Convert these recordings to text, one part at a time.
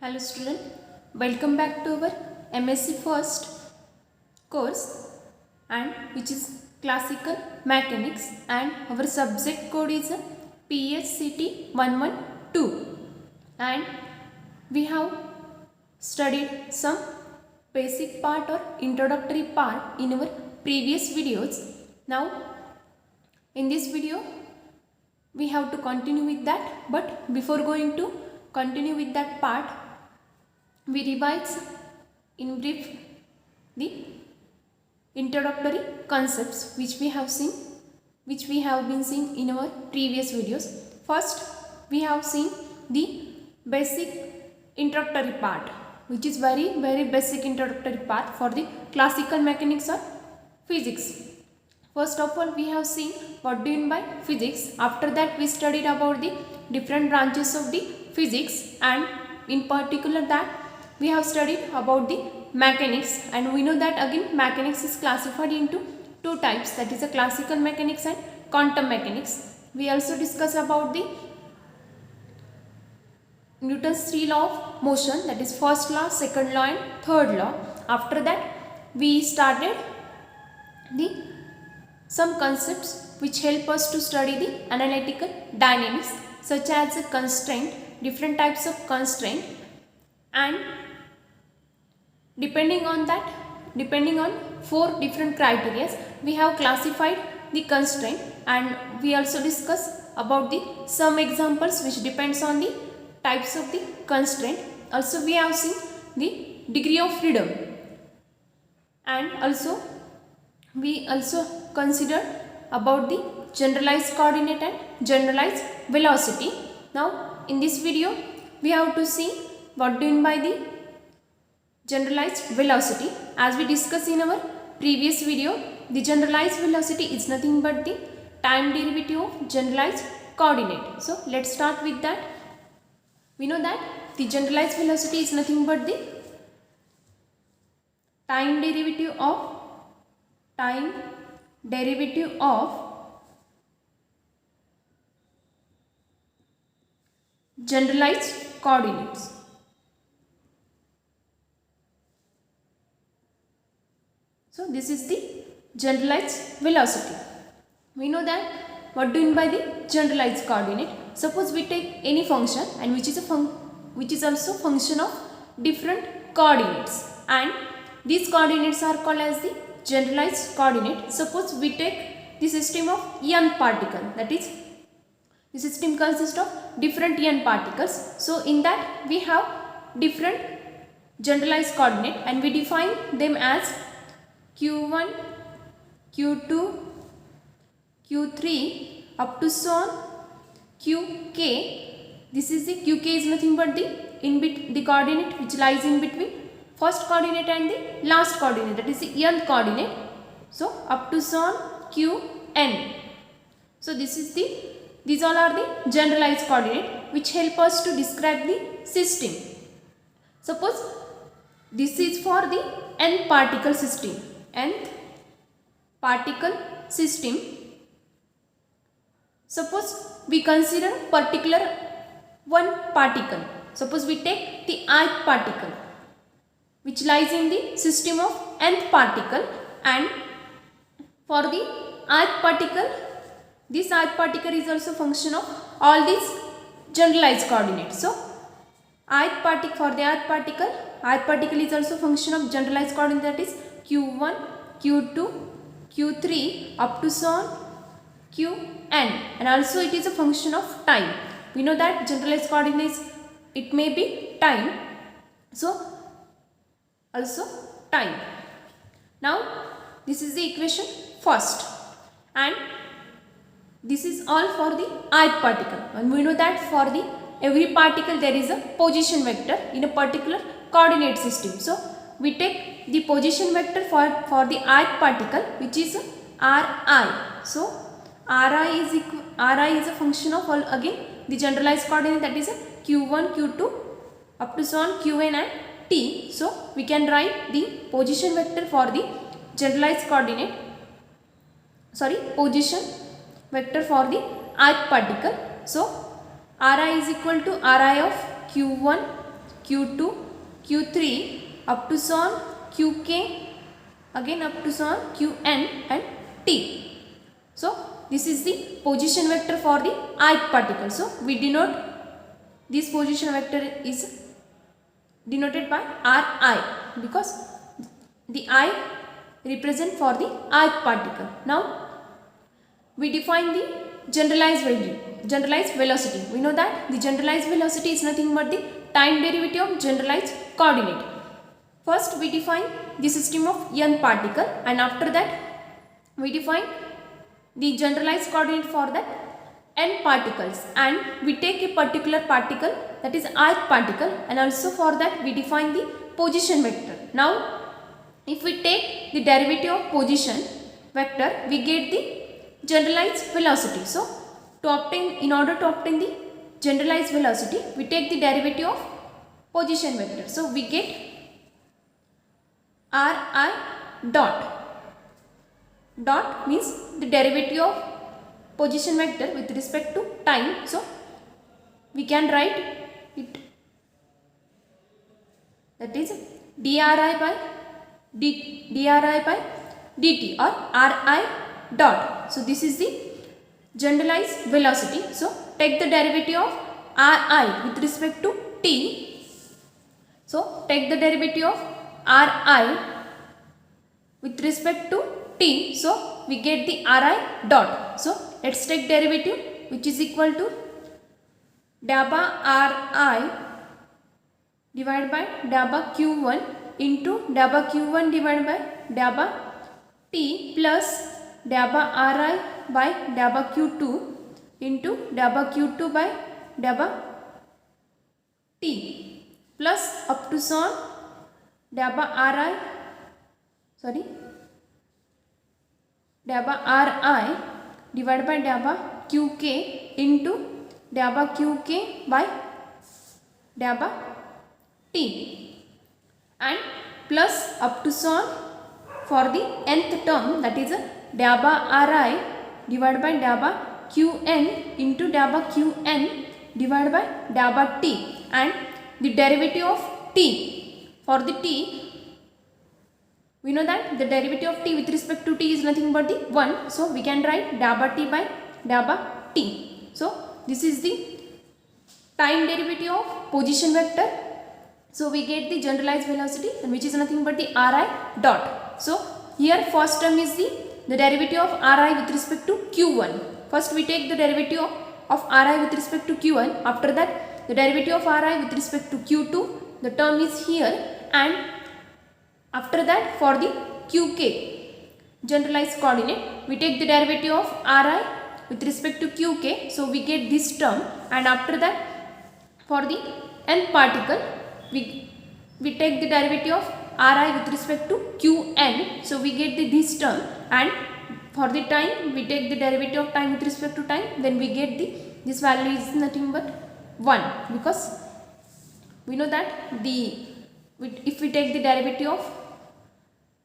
Hello student, welcome back to our MSc first course and which is classical mechanics and our subject code is PHCT 112 and we have studied some basic part or introductory part in our previous videos. Now in this video we have to continue with that, but before going to continue with that part, we revise in brief the introductory concepts which we have been seeing in our previous videos. First we have seen the basic introductory part, which is very basic introductory part for the classical mechanics or physics. First of all, we have seen what do you mean by physics. After that we studied about the different branches of the physics, and in particular that we have studied about the mechanics, and we know that again mechanics is classified into two types, that is a classical mechanics and quantum mechanics. We also discuss about the Newton's three law of motion, that is first law, second law and third law. After that we started some concepts which help us to study the analytical dynamics, such as a constraint, different types of constraint, and depending on four different criteria we have classified the constraint, and we also discuss about the some examples which depends on the types of the constraint. Also we have seen the degree of freedom, and also we also consider about the generalized coordinate and generalized velocity. Now in this video we have to see what do you mean by the generalized velocity. As we discussed in our previous video, the generalized velocity is nothing but the time derivative of generalized coordinate. So let's start with that. We know that the generalized velocity is nothing but the time derivative of generalized coordinates. So this is the generalized velocity. We know that what do you mean by the generalized coordinate. Suppose we take any function and which is also function of different coordinates, and these coordinates are called as the generalized coordinate. Suppose we take the system of n particle, that is the system consists of different n particles. So in that we have different generalized coordinate, and we define them as q1, q2, q3 up to so on qk. This is the qk is nothing but the coordinate which lies in between first coordinate and the last coordinate, that is the nth coordinate. So up to so on qn. So these all are the generalized coordinate which help us to describe the system. Suppose this is for the nth particle system. Suppose we consider particular one particle. Suppose we take the ith particle which lies in the system of nth particle, and for the ith particle, this ith particle is also function of all these generalized coordinates. So for the ith particle is also function of generalized coordinate, that is q1, q2, q3 up to so on qn, and also it is a function of time. We know that generalized coordinates, it may be time, so also time. Now this is the equation first, and this is all for the ith particle, and we know that for the every particle there is a position vector in a particular coordinate system. So we take the position vector for the ith particle, which is ri. So ri is a function of all again the generalized coordinate, that is q1, q2 up to so on qn and t. So we can write the position vector for the generalized coordinate, position vector for the ith particle. So Ri is equal to Ri of q1, q2, q3 up to so on qk, again up to so on qn and t. So this is the position vector for the ith particle. So we denote this position vector is denoted by Ri because the I represent for the ith particle. Now we define the generalized value, generalized velocity. We know that the generalized velocity is nothing but the time derivative of generalized coordinate. First we define the system of n particle, and after that we define the generalized coordinate for that n particles, and we take a particular particle, that is ith particle, and also for that we define the position vector. Now if we take the derivative of position vector, we get the generalized velocity. So to obtain, in order to obtain the generalized velocity, we take the derivative of position vector. So we get Ri dot. Dot means the derivative of position vector with respect to time. So we can write it, that is dri by dt or Ri dot. So this is the generalized velocity. So take the derivative of Ri with respect to t. So take the derivative of Ri with respect to t. So we get the Ri dot. So let's take derivative, which is equal to dabba Ri divided by dabba q1 into dabba q1 divided by dabba t plus dabba Ri by dabba q2 into dabba q2 by dabba t plus up to so on dabba Ri divided by dabba qk into dabba qk by dabba t, and plus up to so on for the nth term, that is dabba Ri divided by dabba qn into dabba qn divided by dabba t, and the derivative of t. For the t, we know that the derivative of t with respect to t is nothing but the 1. So we can write dabba t by dabba t. So this is the time derivative of position vector. So we get the generalized velocity, and which is nothing but the Ri dot. So here first term is the derivative of Ri with respect to q1. First we take the derivative of Ri with respect to q1. After that the derivative of Ri with respect to q2. The term is here, and after that for the qk generalized coordinate, we take the derivative of Ri with respect to qk. So we get this term, and after that for the nth particle we take the derivative of Ri with respect to qn. So we get this term, and for the time we take the derivative of time with respect to time. Then we get this value is nothing but 1, because we know that if we take the derivative of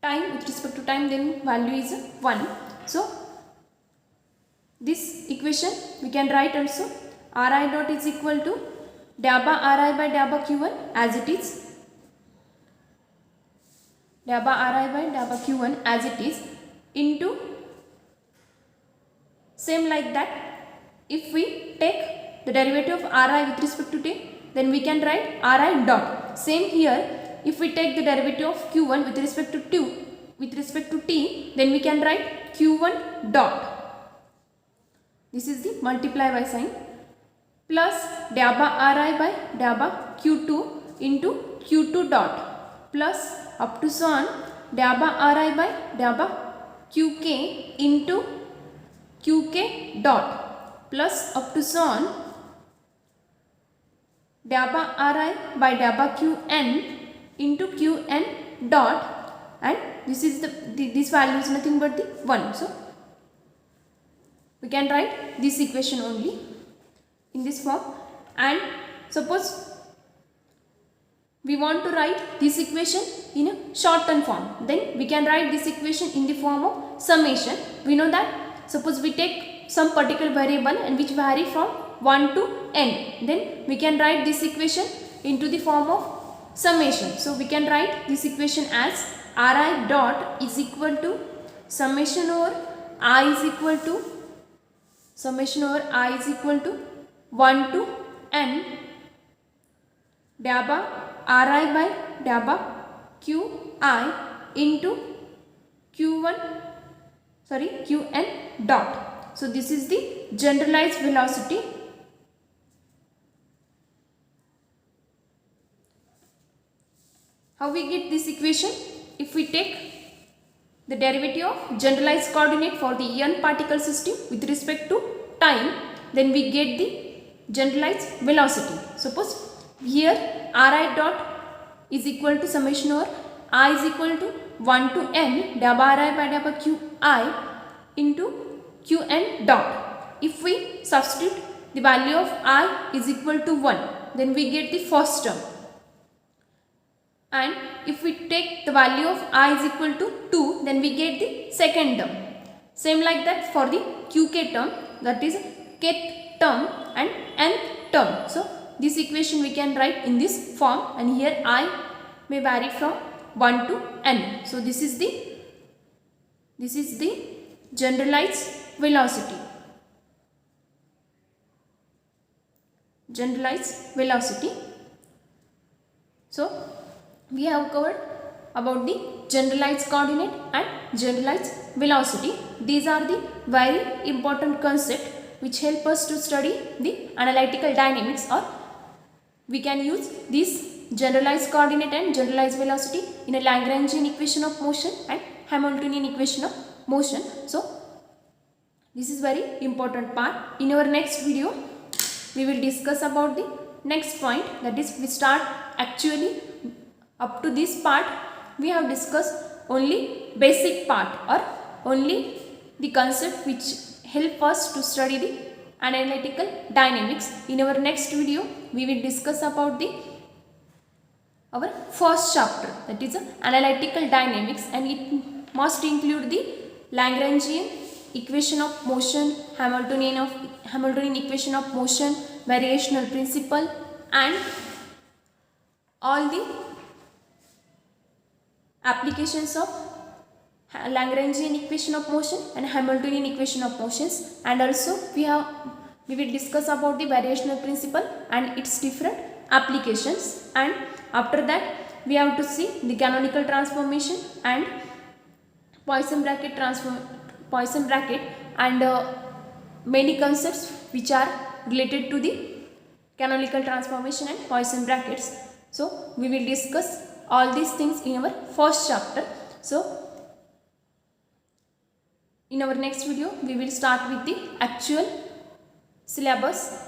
time with respect to time, then value is 1. So this equation we can write also Ri dot is equal to dabba Ri by dabba q1 as it is, dabba Ri by dabba q1 as it is, into same like that. If we take the derivative of Ri with respect to t, then we can write Ri dot. Same here, if we take the derivative of q1 with respect to t, then we can write q1 dot. This is the multiply by sign, plus dabba Ri by dabba q2 into q2 dot, plus up to so on dabba Ri by dabba qk into qk dot, plus up to so on dabba Ri by dabba qn into qn dot, and this is this value is nothing but the 1. So we can write this equation only in this form. And suppose we want to write this equation in a shortened form, then we can write this equation in the form of summation. We know that suppose we take some particular variable and which vary from 1 to n, then we can write this equation into the form of summation. So we can write this equation as Ri dot is equal to summation over I is equal to 1 to n dabba Ri by dabba Qi into Qn dot. So this is the generalized velocity. How we get this equation? If we take the derivative of generalized coordinate for the n particle system with respect to time, then we get the generalized velocity. Suppose here Ri dot is equal to summation over I is equal to 1 to n dabba Ri by dabba Qi into Qn dot. If we substitute the value of I is equal to 1, then we get the first term. And if we take the value of I is equal to 2, then we get the second term. Same like that for the Qk term, that is kth term and nth term. So this equation we can write in this form, and here I may vary from 1 to n. So this is the generalized velocity. So we have covered about the generalized coordinate and generalized velocity. These are the very important concepts which help us to study the analytical dynamics, or we can use this generalized coordinate and generalized velocity in a Lagrangian equation of motion and Hamiltonian equation of motion. So this is very important part. In our next video we will discuss about the next point, that is we start actually up to this part we have discussed only basic part or only the concept which help us to study the analytical dynamics. In our next video we will discuss about our first chapter, that is analytical dynamics, and it must include the Lagrangian equation of motion, Hamiltonian equation of motion, variational principle, and all the applications of Lagrangian equation of motion and Hamiltonian equation of motions. And also we will discuss about the variational principle and its different applications. And after that we have to see the canonical transformation and Poisson bracket and many concepts which are related to the canonical transformation and Poisson brackets. So we will discuss all these things in our first chapter. So in our next video we will start with the actual syllabus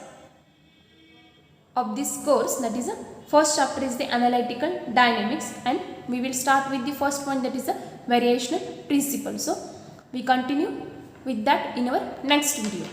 of this course, that is the first chapter is the analytical dynamics, and we will start with the first one, that is the variational principle. So we continue with that in our next video.